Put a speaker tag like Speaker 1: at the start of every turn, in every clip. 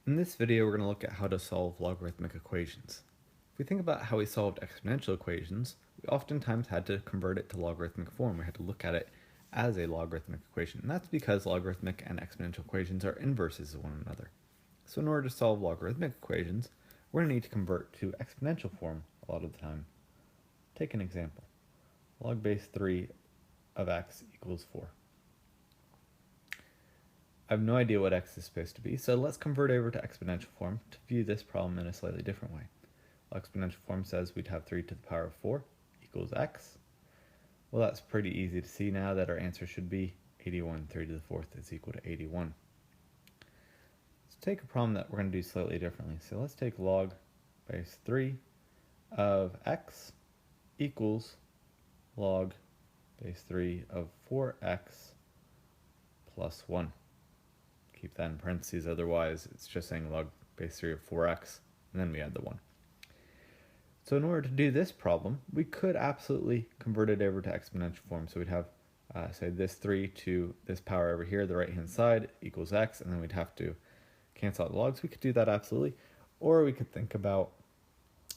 Speaker 1: In this video, we're going to look at how to solve logarithmic equations. If we think about how we solved exponential equations, we oftentimes had to convert it to logarithmic form. We had to look at it as a logarithmic equation, and that's because logarithmic and exponential equations are inverses of one another. So in order to solve logarithmic equations, we're going to need to convert to exponential form a lot of the time. Take an example. Log base 3 of x equals 4. I have no idea what x is supposed to be, so let's convert over to exponential form to view this problem in a slightly different way. Well, exponential form says we'd have 3 to the power of 4 equals x. Well, that's pretty easy to see now that our answer should be 81. 3 to the 4th is equal to 81. Let's take a problem that we're going to do slightly differently. So let's take log base 3 of x equals log base 3 of 4x plus 1. Keep that in parentheses, otherwise it's just saying log base 3 of 4x, and then we add the 1. So in order to do this problem, we could absolutely convert it over to exponential form. So we'd have, say, this 3 to this power over here, the right-hand side, equals x, and then we'd have to cancel out the logs. We could do that absolutely. Or we could think about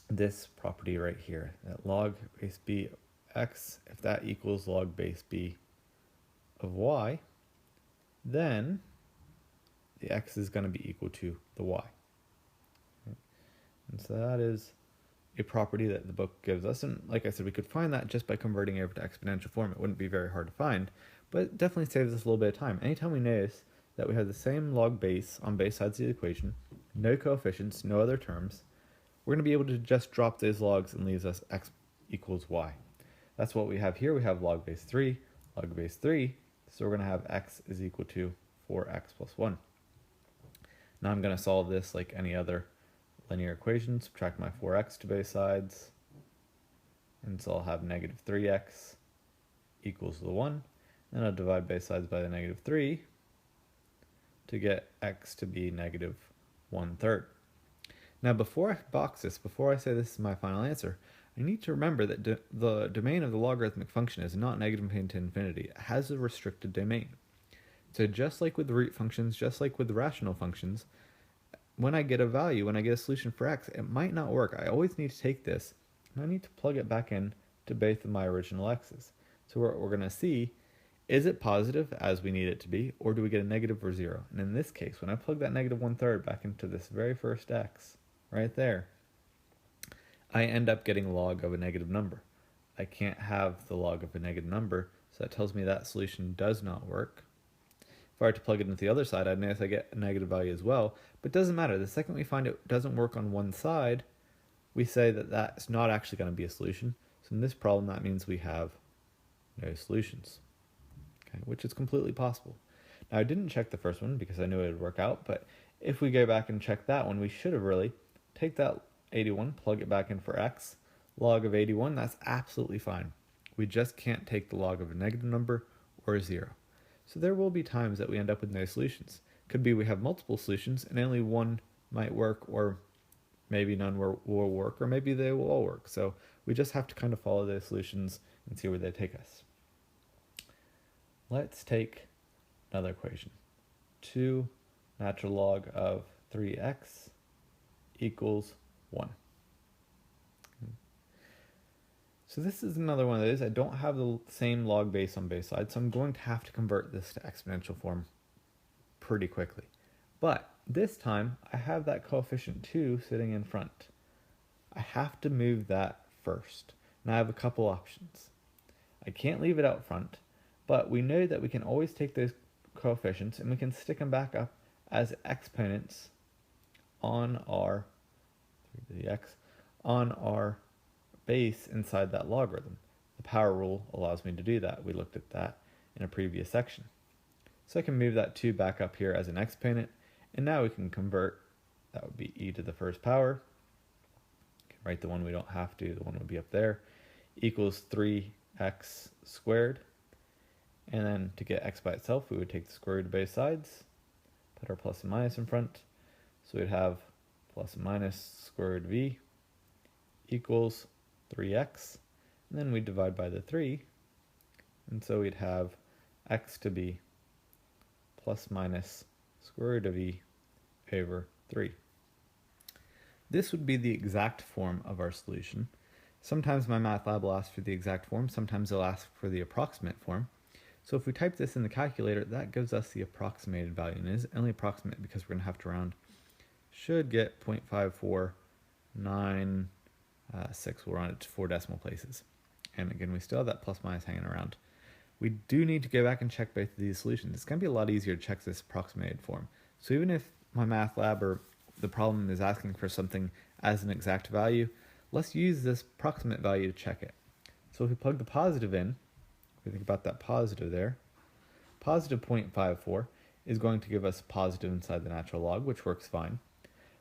Speaker 1: this property right here, that log base b of x, if that equals log base b of y, then the x is going to be equal to the y. And so that is a property that the book gives us. And like I said, we could find that just by converting over to exponential form. It wouldn't be very hard to find, but it definitely saves us a little bit of time. Anytime we notice that we have the same log base on both sides of the equation, no coefficients, no other terms, we're going to be able to just drop those logs and leaves us x equals y. That's what we have here. We have log base 3, log base 3, so we're going to have x is equal to 4x plus 1. Now I'm going to solve this like any other linear equation, subtract my 4x to both sides, and so I'll have negative 3x equals the 1, and I'll divide both sides by the negative 3 to get x to be negative 1/3. Now before I box this, before I say this is my final answer, I need to remember that the domain of the logarithmic function is not negative to infinity. It has a restricted domain. So just like with root functions, just like with rational functions, when I get a value, when I get a solution for x, it might not work. I always need to take this, and I need to plug it back in to both of my original x's. So what we're going to see, is it positive as we need it to be, or do we get a negative or 0? And in this case, when I plug that negative 1/3 back into this very first x, right there, I end up getting log of a negative number. I can't have the log of a negative number, so that tells me that solution does not work. If I were to plug it into the other side, I'd notice I get a negative value as well, but it doesn't matter. The second we find it doesn't work on one side, we say that that's not actually going to be a solution. So in this problem, that means we have no solutions, okay, which is completely possible. Now, I didn't check the first one because I knew it would work out, but if we go back and check that one, we should have really take that 81, plug it back in for x, log of 81, that's absolutely fine. We just can't take the log of a negative number or a 0. So there will be times that we end up with no solutions. Could be we have multiple solutions and only one might work, or maybe none will work, or maybe they will all work. So we just have to kind of follow those solutions and see where they take us. Let's take another equation. 2 natural log of 3x equals 1. So this is another one of those. I don't have the same log base on both sides, so I'm going to have to convert this to exponential form pretty quickly. But this time, I have that coefficient 2 sitting in front. I have to move that first. And I have a couple options. I can't leave it out front, but we know that we can always take those coefficients and we can stick them back up as exponents on our base inside that logarithm. The power rule allows me to do that. We looked at that in a previous section. So I can move that 2 back up here as an exponent, and now we can convert. That would be e to the first power. You can write the one we don't have to, the one would be up there, equals 3x squared. And then to get x by itself, we would take the square root of both sides, put our plus and minus in front. So we'd have plus and minus square root of e equals 3x, and then we divide by the 3, and so we'd have x to be plus minus square root of e over 3. This would be the exact form of our solution. Sometimes my math lab will ask for the exact form, sometimes they'll ask for the approximate form. So if we type this in the calculator, that gives us the approximated value, and it is only approximate because we're going to have to round. Should get 0.5496, we'll round it to 4 decimal places. And again, we still have that plus minus hanging around. We do need to go back and check both of these solutions. It's going to be a lot easier to check this approximated form. So even if my math lab or the problem is asking for something as an exact value, let's use this approximate value to check it. So if we plug the positive in, if we think about that positive there, positive 0.54 is going to give us positive inside the natural log, which works fine.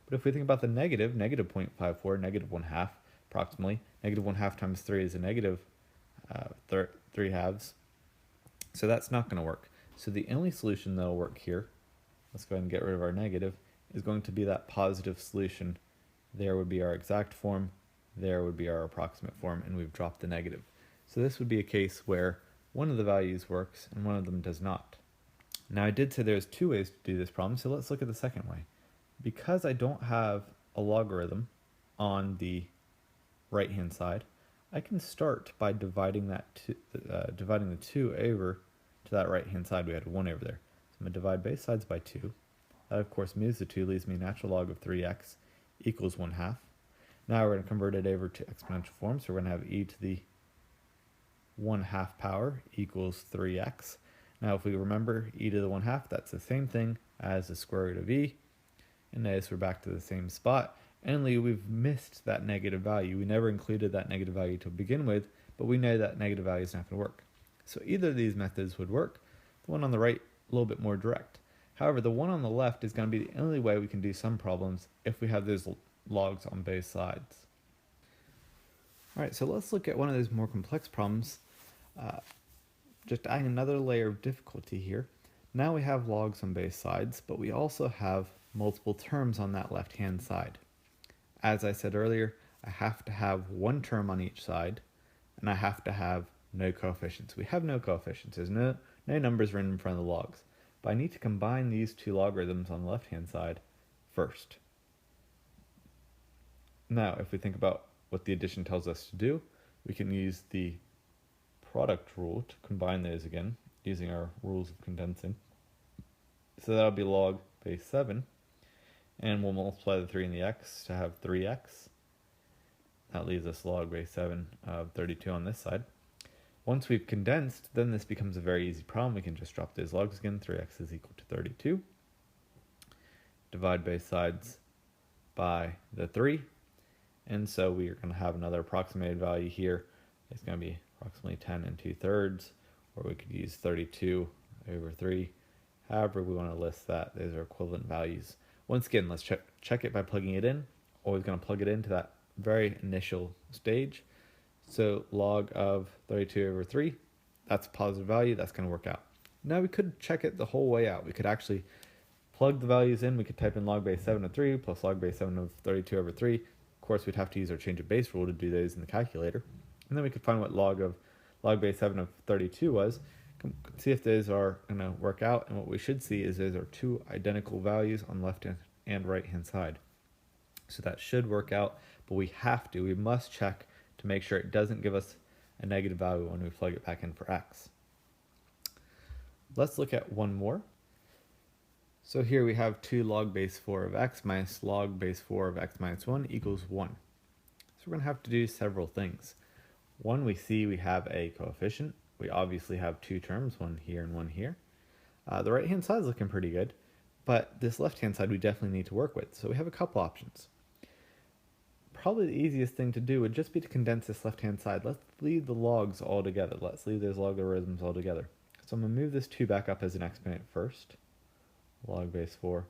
Speaker 1: But if we think about the negative, negative 0.54, negative 1/2 approximately, negative 1/2 times 3 is a negative 3 halves. So that's not going to work. So the only solution that will work here, let's go ahead and get rid of our negative, is going to be that positive solution. There would be our exact form, there would be our approximate form, and we've dropped the negative. So this would be a case where one of the values works and one of them does not. Now I did say there's 2 ways to do this problem, so let's look at the second way. Because I don't have a logarithm on the right hand side, I can start by dividing dividing the 2 over to that right hand side. We had 1 over there. So I'm going to divide both sides by 2. That of course moves the 2, leaves me natural log of 3x equals 1/2. Now we're going to convert it over to exponential form, so we're going to have e to the 1/2 power equals 3x. Now if we remember e to the 1/2, that's the same thing as the square root of e. And notice we're back to the same spot. Only we've missed that negative value. We never included that negative value to begin with, but we know that negative value is not going to work. So either of these methods would work. The one on the right, a little bit more direct. However, the one on the left is going to be the only way we can do some problems if we have those logs on both sides. Alright, so let's look at one of those more complex problems. Just adding another layer of difficulty here. Now we have logs on both sides, but we also have multiple terms on that left-hand side. As I said earlier, I have to have one term on each side, and I have to have no coefficients. We have no coefficients. There's no numbers written in front of the logs. But I need to combine these 2 logarithms on the left-hand side first. Now, if we think about what the addition tells us to do, we can use the product rule to combine those again, using our rules of condensing. So that'll be log base 7. And we'll multiply the 3 and the x to have 3x. That leaves us log base 7 of 32 on this side. Once we've condensed, then this becomes a very easy problem. We can just drop those logs again. 3x is equal to 32. Divide both sides by the 3. And so we are going to have another approximated value here. It's going to be approximately 10 2/3, or we could use 32 over 3. However we want to list that, those are equivalent values. Once again, let's check it by plugging it in. Always going to plug it into that very initial stage. So log of 32 over 3, that's a positive value, that's going to work out. Now we could check it the whole way out. We could actually plug the values in. We could type in log base 7 of 3 plus log base 7 of 32 over 3. Of course, we'd have to use our change of base rule to do those in the calculator. And then we could find what log base 7 of 32 was. See if those are going to work out, and what we should see is those are 2 identical values on left and right hand side. So that should work out, but we must check to make sure it doesn't give us a negative value when we plug it back in for x. Let's look at one more. So here we have 2 log base 4 of x minus log base 4 of x minus 1 equals 1. So we're going to have to do several things. One, we see we have a coefficient. We obviously have 2 terms, one here and one here. The right hand side is looking pretty good, but this left hand side we definitely need to work with. So we have a couple options. Probably the easiest thing to do would just be to condense this left hand side. Let's leave the logs all together. Let's leave those logarithms all together. So I'm going to move this 2 back up as an exponent first. Log base 4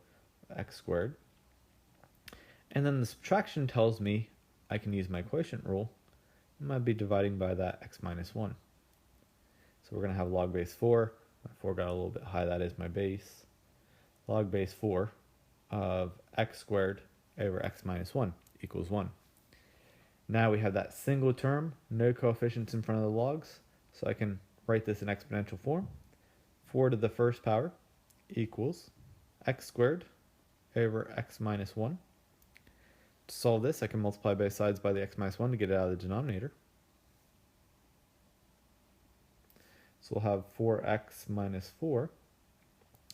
Speaker 1: x squared. And then the subtraction tells me I can use my quotient rule. I'm going to be dividing by that x minus 1. So we're going to have log base 4. My 4 got a little bit high, that is my base. Log base 4 of x squared over x minus 1 equals 1. Now we have that single term, no coefficients in front of the logs, so I can write this in exponential form. 4 to the first power equals x squared over x minus 1. To solve this, I can multiply both sides by the x minus 1 to get it out of the denominator. So we'll have 4x minus 4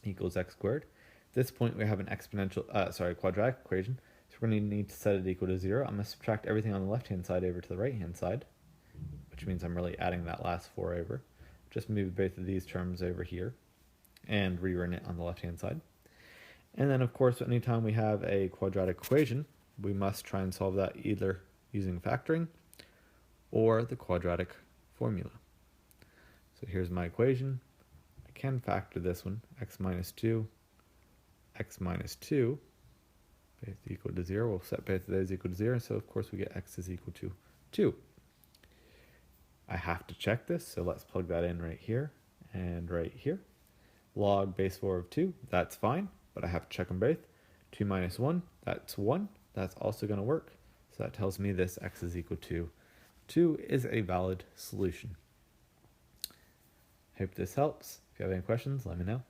Speaker 1: equals x squared. At this point, we have an quadratic equation. So we're going to need to set it equal to 0. I'm going to subtract everything on the left-hand side over to the right-hand side, which means I'm really adding that last 4 over. Just move both of these terms over here and rewrite it on the left-hand side. And then, of course, anytime we have a quadratic equation, we must try and solve that either using factoring or the quadratic formula. So here's my equation. I can factor this one, x minus 2, both equal to 0. We'll set both of those equal to 0, so of course we get x is equal to 2. I have to check this, so let's plug that in right here and right here. Log base 4 of 2, that's fine, but I have to check them both. 2 minus 1, that's 1. That's also going to work. So that tells me this x is equal to 2 is a valid solution. Hope this helps. If you have any questions, let me know.